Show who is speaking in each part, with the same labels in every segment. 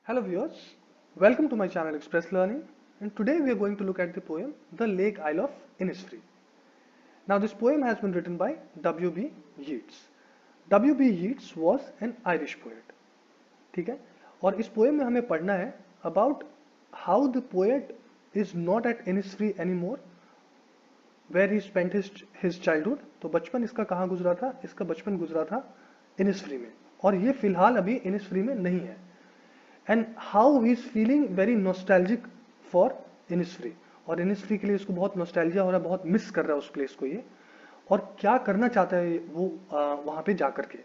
Speaker 1: Hello viewers, welcome to my channel Express Learning, and today we are going to look at the poem The Lake Isle of Innisfree. Now this poem has been written by W.B. Yeats. W.B. Yeats was an Irish poet. ठीक है, और इस poem में हमें पढ़ना है about how the poet is not at Innisfree anymore, where he spent his childhood. तो बचपन इसका कहाँ गुजरा था? इसका बचपन गुजरा था इनिसफ्री में, और ये फिलहाल अभी इनिसफ्री में नहीं है. And how he is feeling very nostalgic for Innisfree, और इनिसफ्री के लिए इसको बहुत नॉस्टैल्जिया हो रहा है, बहुत मिस कर रहा है उस प्लेस को ये, और क्या करना चाहता है वो वहां पे जाकर के.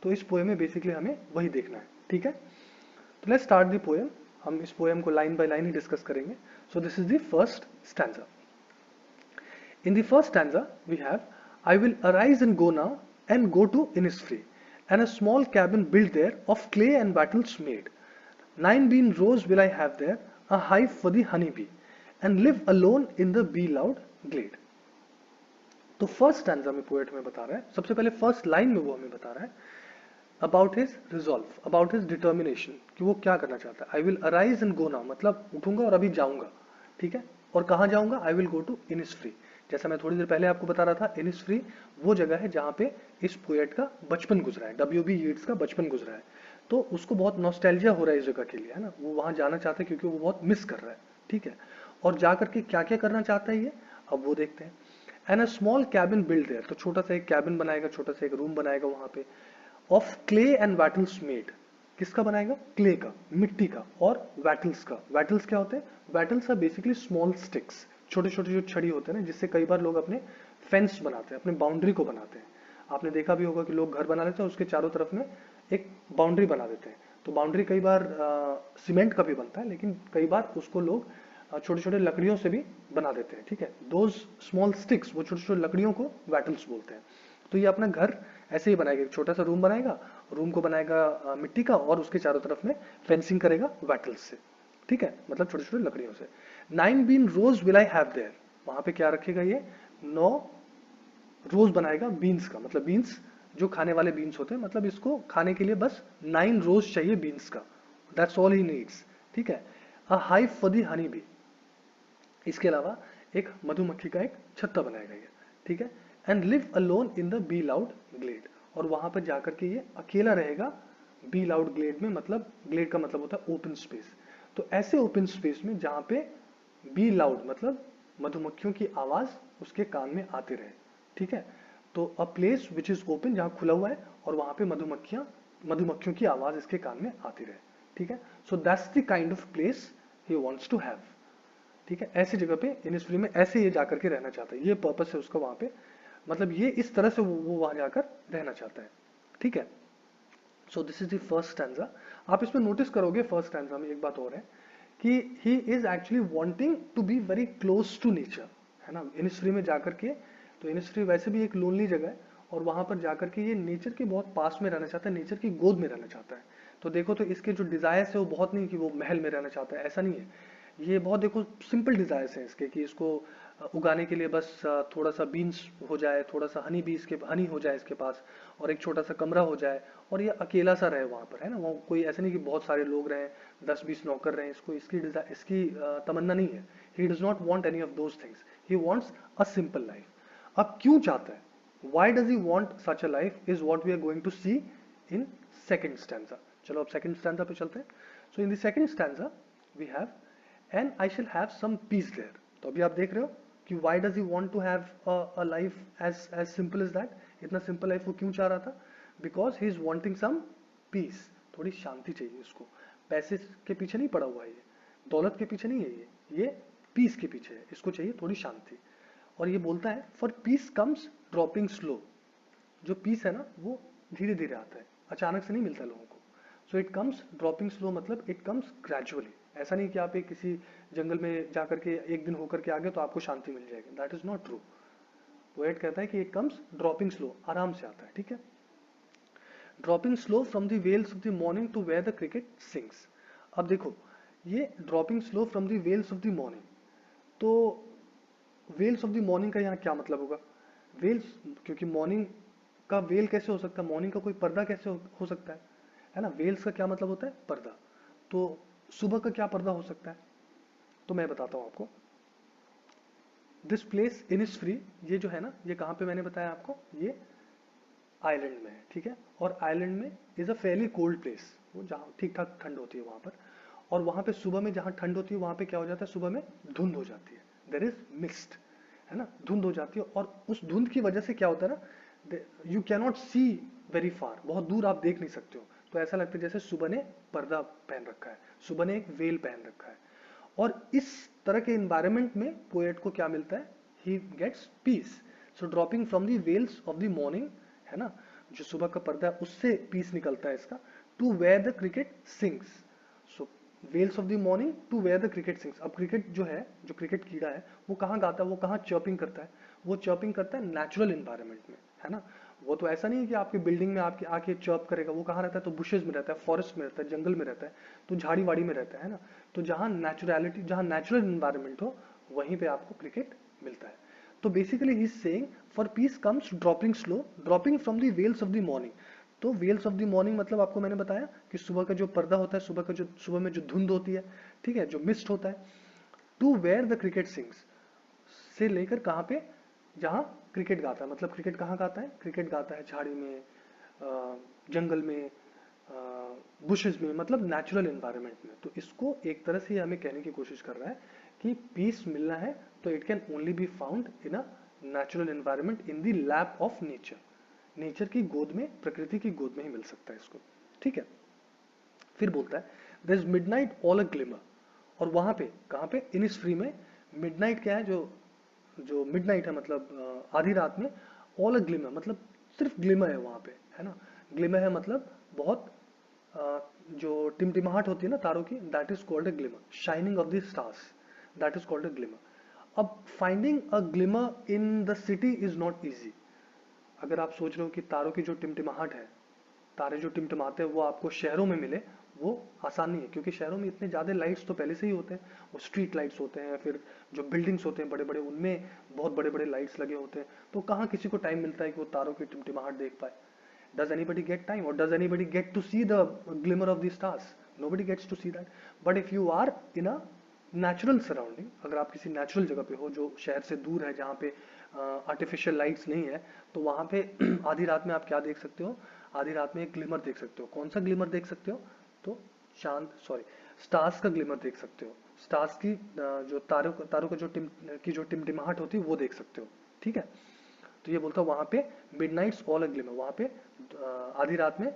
Speaker 1: तो इस पोएम में बेसिकली हमें वही देखना है. ठीक है, तो लेट्स स्टार्ट द पोएम. हम इस पोएम को लाइन बाय लाइन ही डिस्कस करेंगे. So this is the first stanza. In the first stanza, we have, I will arise and go now, and go to Innisfree, and a small cabin built there of clay and wattles made. 9 bean rows will I have there, a hive for the honey bee, and live alone in the bee loud glade. तो first stanza में poet में बता रहा है, सबसे पहले first line में वो हमें बता रहा है about his resolve, about his determination, कि वो क्या करना चाहता है. आई will arise and go now, मतलब उठूंगा और अभी जाऊंगा. ठीक है, और कहाँ जाऊंगा? I will go to Innisfree. जैसा मैं थोड़ी देर पहले आपको बता रहा था, इनिसफ्री वो जगह है जहाँ पे इस पोएट का बचपन गुजरा है, W.B. यीट्स का बचपन गुजरा है. तो उसको बहुत नॉस्टैल्जिया हो रहा है इस जगह के लिए, है ना. वो वहां जाना चाहता है क्योंकि वो बहुत मिस कर रहा है. ठीक है, और जा करके क्या क्या करना चाहता है ये अब वो देखते हैं. And a small cabin build their, तो छोटा सा एक कैबिन बनाएगा, छोटा सा एक रूम बनाएगा वहां पे. ऑफ क्ले एंड वैटल्स मेड, किसका बनाएगा? क्ले का, मिट्टी का, और वैटल्स का. वैटल्स क्या होते हैं? वैटल्स आर बेसिकली स्मॉल स्टिक्स, छोटे छोटे जो छड़ी होते हैं ना, जिससे कई बार लोग अपने फेंस बनाते हैं, अपने बाउंड्री को बनाते हैं. आपने देखा भी होगा कि लोग घर बना लेते हैं, उसके चारों तरफ में एक बाउंड्री बना देते हैं. तो बाउंड्री कई बार सीमेंट का भी बनता है, लेकिन कई बार उसको लोग छोटे छोटे लकड़ियों से भी बना देते हैं. ठीक है, दोज स्मॉल स्टिक्स, वो छोटे छोटे लकड़ियों को वैटल्स बोलते हैं. तो ये अपना घर ऐसे ही बनाएगा, एक छोटा सा रूम बनाएगा, रूम को बनाएगा मिट्टी का, और उसके चारों तरफ में फेंसिंग करेगा वैटल्स से. ठीक है, मतलब छोटे छोटे लकड़ियों से. 9 bean rows will I have there, वहां पे क्या रखेगा ये? 9 रोज बनाएगा बीन्स का, मतलब बीन्स जो खाने वाले बीन्स होते हैं, मतलब इसको खाने के लिए बस 9 रोज चाहिए बीन्स का. That's all he needs. ठीक है, a hive for the honey bee, इसके अलावा एक मधुमक्खी का एक छत्ता बनाएगा ये. ठीक है, and live alone in the bee loud glade, और वहां पर जाकर के ये अकेला रहेगा बी लाउड ग्लेड में. मतलब ग्लेड का मतलब होता है ओपन स्पेस. तो ऐसे ओपन स्पेस में जहां पे बी लाउड मतलब मधुमक्खियों की आवाज उसके कान में आते रहे. ठीक है, तो a place which is open, जहां खुला हुआ है, और वहां पे मधुमक्खियों की आवाज इसके कान में आती रहे. ठीक है, so that's the kind of place he wants to have. ठीक है, ऐसी जगह पे इनिसफ्री में ऐसे ये जाकर के रहना चाहता है, ये पर्पस है उसका वहां पे, मतलब ये इस तरह से वो वहां जाकर रहना चाहता है. ठीक है, सो this is the first stanza. आप इसमें नोटिस करोगे फर्स्ट स्टैंजा में एक बात और है कि he is actually wanting to be very close to nature, है ना. इनिसफ्री में जाकर के, तो इनिसफ्री वैसे भी एक लोनली जगह है, और वहां पर जाकर के ये नेचर के बहुत पास में रहना चाहता है, नेचर की गोद में रहना चाहता है. तो देखो, तो इसके जो डिजायर्स है वो बहुत नहीं कि वो महल में रहना चाहता है, ऐसा नहीं है. ये बहुत देखो सिंपल डिजायर्स हैं इसके, कि इसको उगाने के लिए बस थोड़ा सा बीन्स हो जाए, थोड़ा सा हनी बीज के हनी हो जाए इसके पास, और एक छोटा सा कमरा हो जाए, और ये अकेला सा रहे वहां पर, है ना. वो कोई ऐसा नहीं कि बहुत सारे लोग रहे, 10-20 नौकर रहे, इसको इसकी तमन्ना नहीं है. He does not want any of those things, he wants a simple life. अब क्यों चाहता है? Why does he want such a life is what we are going to see in second stanza. चलो अब second stanza पे चलते हैं. So in the second stanza we have, and I shall have some peace there. तो अभी आप देख रहे हो कि why does he want to have a life as simple as that? इतना simple life वो क्यों चाह रहा था? Because he is wanting some peace. थोड़ी शांति चाहिए उसको. पैसे के पीछे नहीं पड़ा हुआ है ये, दौलत के पीछे नहीं है ये पीस के पीछे है. इसको चाहिए थोड़ी शांति. और ये बोलता है for peace comes dropping slow, जो पीस है ना वो धीरे धीरे आता है, अचानक से नहीं मिलता लोगों को. So it comes dropping slow, मतलब इट कम्स ग्रेजुअली. ऐसा नहीं कि आप एक किसी जंगल में जाकर के एक दिन होकर के आ गए तो आपको शांति मिल जाएगी. That is not true. Poet कहता है कि इट कम्स ड्रॉपिंग स्लो, आराम से आता है. ठीक है, dropping slow from the veils of the morning to where the cricket sings. अब देखो, ये dropping slow from the veils of the morning, तो वेल्स ऑफ द मॉर्निंग का यहाँ क्या मतलब होगा? वेल्स, क्योंकि मॉर्निंग का वेल कैसे हो सकता है? मॉर्निंग का कोई पर्दा कैसे हो सकता है ना. वेल्स का क्या मतलब होता है? पर्दा. तो सुबह का क्या पर्दा हो सकता है? तो मैं बताता हूँ आपको। दिस प्लेस इनिसफ्री, ये जो है ना, ये कहाँ पे मैंने बताया आपको, ये आइलैंड में है, ठीक है। और आइलैंड में is a fairly cold place, वो जहाँ ठीक ठाक ठंड होती है वहाँ पर। और वहाँ पे सुबह में जहाँ ठंड होती है वहाँ पे क्या हो जाता है, सुबह में धुंध हो जाती है, देयर इज मिस्ट, है ना, धुंध हो जाती है। और उस धुंध की वजह से क्या होता है ना, you can not see very far, बहुत दूर आप देख नहीं सकते हो। तो ऐसा लगता है जैसे सुबह ने पर्दा पहन रखा है, सुबह ने एक वेल पहन रखा है। और इस तरह के इन्वायरमेंट में पोएट को क्या मिलता है, he gets peace. So dropping from the veils of the morning, है ना, जो सुबह का पर्दा है उससे पीस निकलता है इसका, to where the cricket sings. So veils of the morning to where the cricket sings. अब क्रिकेट जो है, जो क्रिकेट कीड़ा है, वो कहाँ गाता है, वो कहाँ चर्पिंग करता है, वो चर्पिंग करता है नेचुरल इन्वायरमेंट में, है ना। वो तो ऐसा नहीं है कि आपके बिल्डिंग में आपके आके चर्प करेगा, वो कहाँ रहता है, तो बुशेज में रहता है, फॉरेस्ट में रहता है, जंगल में रहता है, तो झाड़ी वाड़ी में रहता है ना। तो जहाँ नेचुरलिटी, जहाँ नेचुरल इन्वायरमेंट हो, वहीं पे आपको क्रिकेट मिलता है। तो basically he is saying for peace comes dropping slow, dropping from the veils of the morning. तो वेल्स ऑफ द मॉर्निंग मतलब आपको मैंने बताया कि सुबह का जो पर्दा होता है, सुबह में जो धुंध होती है, ठीक है, जो मिस्ट होता है, to where the cricket sings, से लेकर कहाँ पे, जहाँ क्रिकेट गाता है। मतलब क्रिकेट कहाँ गाता है, क्रिकेट गाता है झाड़ी में, जंगल में, बुशेस में, मतलब नेचुरल एनवायरनमेंट में। तो इसको एक तरह से हमें कहने की कोशिश कर रहा है कि पीस मिलना है तो it can only be found in a natural environment, in the lap of nature. Nature की गोद में, प्रकृति की गोद में ही मिल सकता है इसको, ठीक है। फिर बोलता है there is midnight all a glimmer. और वहां पे कहाँ पे, इनिसफ्री में मिडनाइट क्या है, जो मिडनाइट है मतलब आधी रात में, ऑल अ ग्लिमर मतलब सिर्फ ग्लिमर है वहां पे, है ना। ग्लिमर है मतलब बहुत जो टिमटिमाहट होती है ना तारों की, that is called a glimmer. Shining of the stars, that is called a glimmer. अब finding a glimmer in the city is not easy. अगर आप सोच रहे हो कि तारों की जो टिमटिमाहट है, तारे जो टिमटिमाते हैं वो आपको शहरों में मिले, वो आसान नहीं है, क्योंकि शहरों में इतने ज़्यादा लाइट्स तो पहले से ही होते हैं। वो स्ट्रीट लाइट्स होते हैं, फिर जो बिल्डिंग्स होते हैं बड़े बड़े, उनमें बहुत बड़े बड़े लाइट्स लगे होते हैं। तो कहाँ किसी को टाइम मिलता है कि वो तारों की टिमटिमाहट देख पाए? Does anybody get time, or does anybody get to see the glimmer of the stars? Nobody gets to see that. But if you are in a natural surrounding, अगर आप किसी नेचुरल जगह पे हो जो शहर से दूर है, जहाँ पे आर्टिफिशियल लाइट्स नहीं है, तो वहाँ पे आधी रात में आप क्या देख सकते हो, आधी रात में एक ग्लिमर देख सकते हो। कौन सा ग्लिमर देख सकते हो? तो स्टार्स का ग्लिमर देख सकते हो। स्टार्स की जो तारों का जो टिमटिमाहट होती है वो देख सकते हो, ठीक है। तो ये बोलता है वहां पे मिडनाइट्स ऑल अ ग्लिमर, वहां पे आधी रात में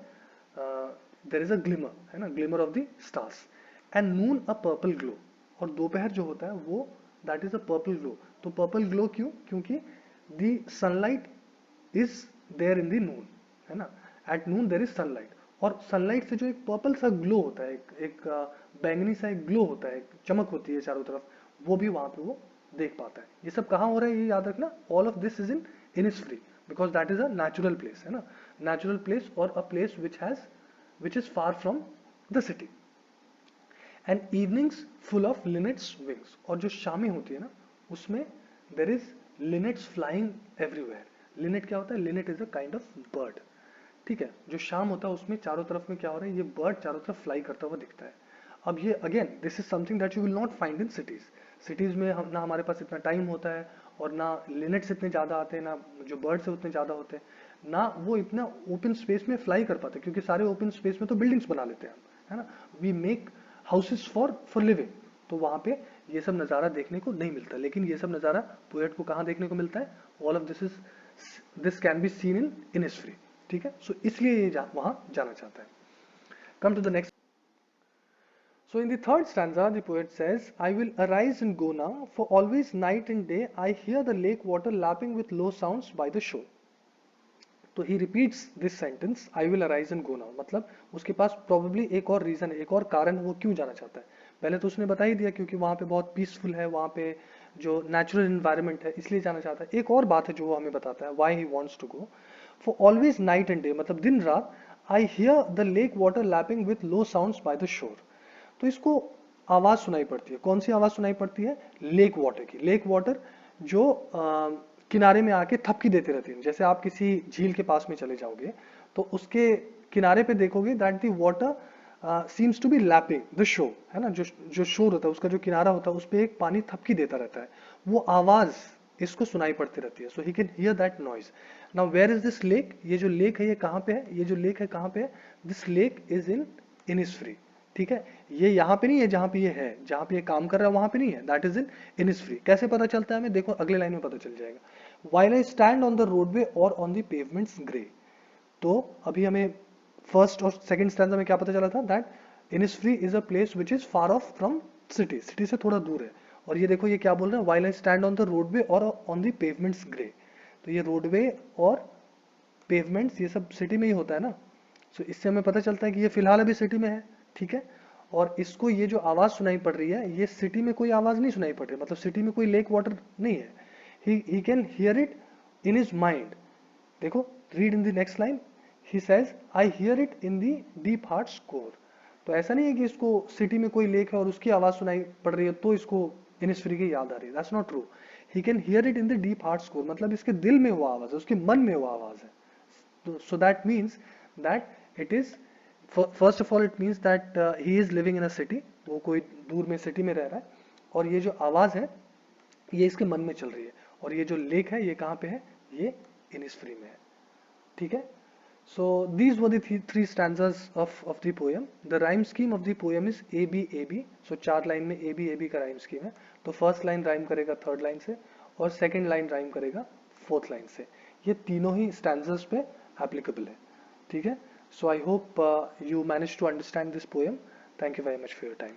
Speaker 1: देयर इज अ ग्लिमर, है ना, glimmer of the stars. And noon a purple glow, और दोपहर जो होता है वो that is a purple glow. तो पर्पल ग्लो क्यों? क्योंकि the sunlight is there in the noon, है ना। At noon there is sunlight, और सनलाइट से जो एक पर्पल सा ग्लो होता है, एक बैंगनी सा एक ग्लो होता है, एक चमक होती है चारों तरफ, वो भी वहां पे वो देख पाता है। ये सब कहाँ हो रहा है, ये याद रखना, all of this is in Innisfree, because that is a natural place, है ना, natural place or a place which is far from the city. And evenings full of linnets wings, और जो शामें होती है ना, उसमें there is linnets flying everywhere. Linnet क्या होता है? Linnet is a kind of bird, ठीक है। जो शाम होता है उसमें चारों तरफ में क्या हो रहा है, ये बर्ड चारों तरफ फ्लाई करता हुआ दिखता है। अब ये again this is something that you will not find in cities. Cities में ना हमारे पास इतना टाइम होता है, और ना लिनेट्स इतने ज़्यादा आते हैं, ना जो बर्ड्स है उतने ज़्यादा होते हैं, ना वो इतना ओपन स्पेस में फ्लाई कर पाते, क्योंकि सारे ओपन स्पेस में तो बिल्डिंग्स बना लेते हैं हम, है ना। We make houses for living. तो वहाँ पे ये सब नज़ारा देखने को नहीं मिलता, लेकिन ये सब नज़ारा पोएट को कहाँ देखने को मिलता है? All of this can be seen in Innisfree, ठीक है। सो इसलिए ये वहां जाना चाहता है। Come to the next. So in the third stanza, the poet says, I will arise and go now, for always night and day I hear the lake water lapping with low sounds by the shore. तो he repeats this sentence, I will arise and go now, मतलब उसके पास probably एक और reason है, एक और कारण वो क्यों जाना चाहता है। पहले तो उसने बता ही दिया, क्योंकि वहाँ पे बहुत पीसफुल है, वहाँ पे जो नेचुरल इन्वायरमेंट है, इसलिए जाना चाहता है। एक और बात है जो वो हमें बताता है, why he wants to go. For always night and day, मतलब दिन रात, I hear the lake water lapping with low sounds by the shore. तो इसको आवाज सुनाई पड़ती है। कौन सी आवाज सुनाई पड़ती है? लेक वाटर की। लेक वाटर जो किनारे में आके थपकी देते रहती है। जैसे आप किसी झील के पास में चले जाओगे तो उसके किनारे पे देखोगे that the water seems to be lapping the shore, है ना, जो शोर होता है उसका जो किनारा होता है उस पर एक पानी थपकी देता रहता है, वो आवाज इसको सुनाई पड़ती रहती है. So he can hear that noise. Now where is this lake? ये जो लेक है ये कहाँ पे है? ये जो लेक है कहाँ पे है? This lake is in Innisfree. ठीक है, ये यहाँ पे नहीं है जहाँ पे ये है, जहाँ पे ये काम कर रहा है वहां पे नहीं है, दैट इज इन इनिसफ्री. कैसे पता चलता है हमें? देखो अगले लाइन में पता चल जाएगा. While I stand on the roadway और ऑन द पेवमेंट्स ग्रे. तो अभी हमें फर्स्ट और सेकंड स्टैंजा में क्या पता चला था? That Innisfree is a place which is far of from city, city से थोड़ा दूर है. और ये देखो ये क्या बोल रहे हैं? While I stand on the roadway और ऑन द पेवमेंट्स ग्रे. तो ये रोडवे और पेवमेंट्स ये सब सिटी में ही होता है ना. सो इससे हमें पता चलता है कि ये फिलहाल अभी सिटी में है. ठीक है, और इसको ये जो आवाज सुनाई पड़ रही है ये सिटी में कोई आवाज नहीं सुनाई पड़ रही, मतलब सिटी में कोई लेक वाटर नहीं है. He can hear it in his mind. देखो, read in the next line. He says I hear it in the deep heart's core. तो ऐसा नहीं है कि इसको सिटी में कोई लेक है और उसकी आवाज सुनाई पड़ रही है तो इसको इनिसफ्री की याद आ रही है. That's not true. He can hear it in the deep heart's core, मतलब इसके दिल में हुआ आवाज है, उसके मन में हुआ आवाज है. So that means that it is, first of all it means that he is living in a city. वो कोई दूर में सिटी में रह रहा है और ये जो आवाज है ये इसके मन में चल रही है. और ये जो लेक है ये कहाँ पे है? ये इनिसफ्री में है. ठीक है, so these were the three stanzas of the poem. The rhyme scheme of the poem is A B A B. So 4 line में A B A B का rhyme scheme है. तो फर्स्ट लाइन राइम करेगा third line से और second line rhyme करेगा fourth line से. ये तीनों ही स्टैंजर्स पे एप्लीकेबल है. ठीक है, so I hope you manage to understand this poem. Thank you very much for your time.